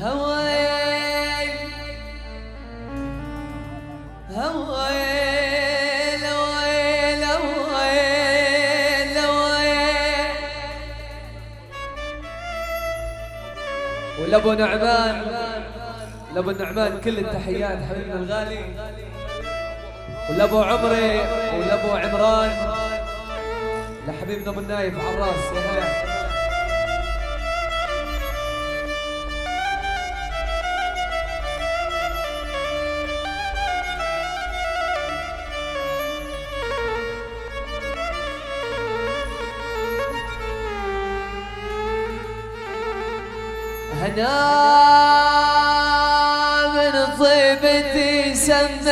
هويل هويل هويل هويل هويل ولابو نعمان، لابو النعمان كل التحيات حبيبنا الغالي، ولابو عمري ولابو عمران، لحبيبنا ابو النايف عراس. يا هلا هنا من طيبتي سميت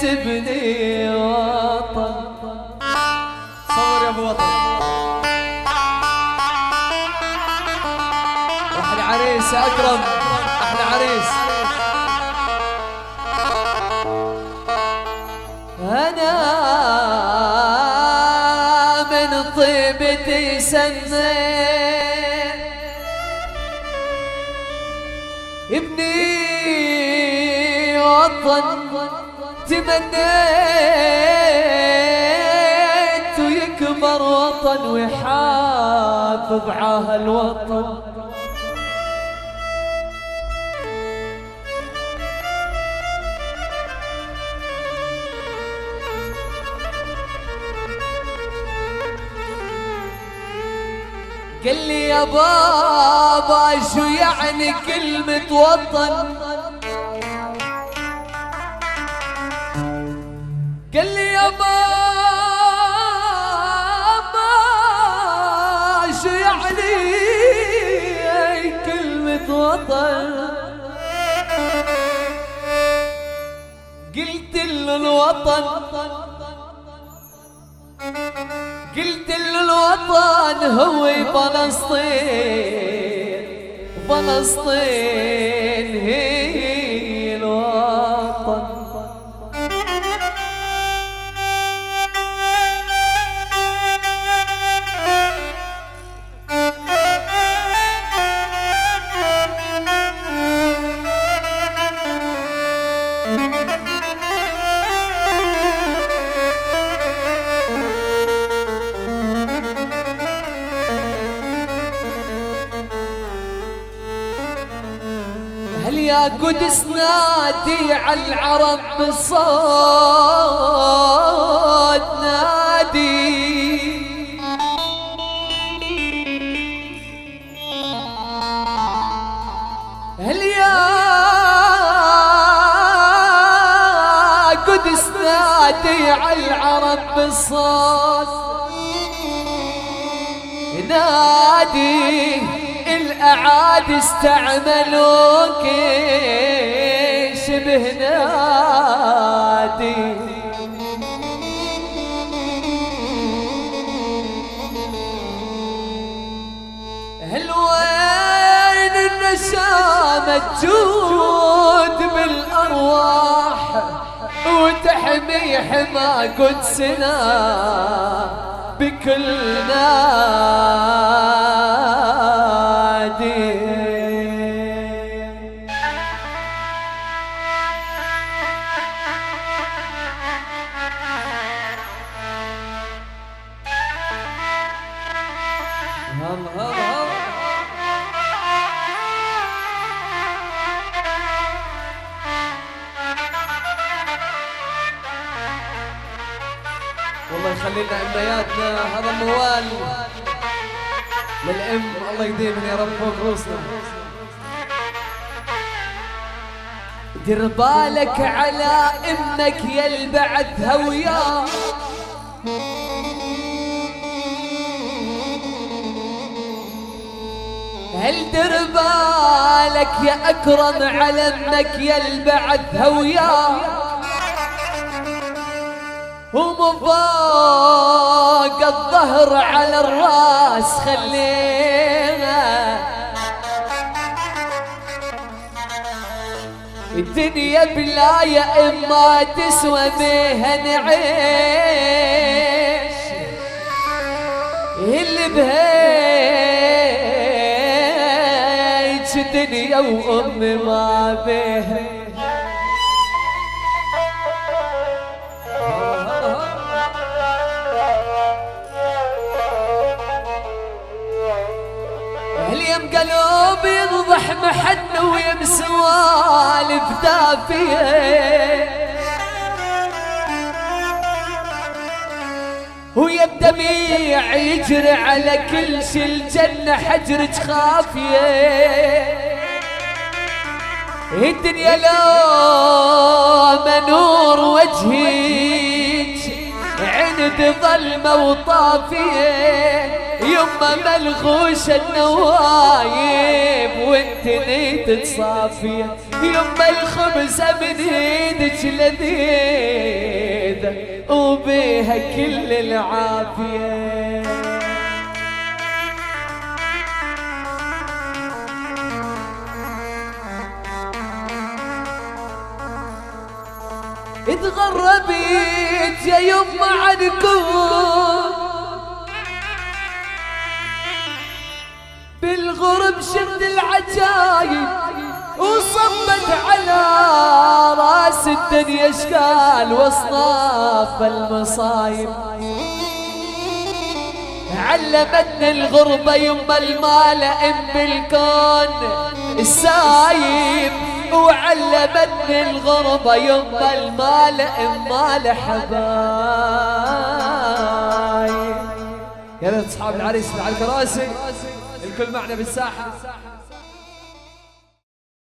ابني وطن. صور يا ابو وطن. احلى عريس يا اكرم، احلى عريس. هنا من طيبتي سميت ابني وطن، تمنيت ويكبر وطن ويحافظ على الوطن. قال لي يا بابا شو يعني كلمة وطن؟ قال لي يا بابا شو يعني كلمة وطن؟ قلت له الوطن، قلت له الوطن هو فلسطين، فلسطين هي الوطن. هل يا قدس نادي على العرب بالصوت نادي، هل يا قدس نادي على العرب بالصوت نادي. الأعادي استعملوك شبه نادي، هل وين النشامة تجود بالأرواح وتحمي حما قدسنا بكل نادي. والله يخلي لنا امنياتنا. هذا الموال للام، الله يديمن يا رب فوق روسنا. دير بالك على امك يا البعثها وياه، هل دير بالك يا اكرم على امك يا البعثها وياه، ومن فوق الظهر على الراس خلينا. الدنيا بلا يا اما تسوى بيها نعيش، اللي بها دنيا وامي ما بيها. اليوم قلوب يضح محن ويم سوالف دافيه، ويا الدميع يجري على كل شي الجنة حجرك خافية. الدنيا لو منور وجهك عند ظلمة وطافية، يما ملغوشة النوايب وانت نيت تصافية، يما الخبزة من ايدك لذيذة وبيها كل العافية. اتغربت يا يما عنكم بالغرب، شفت العجايب وصبت على راس الدنيا اشكال واصناف المصايب. علمتني الغربة يما المالئ بالكون السايب، وعلمتني الغربة يما المالئ مال حبايب. يا ريت اصحاب العريس على الكراسي الكل معنا بالساحة.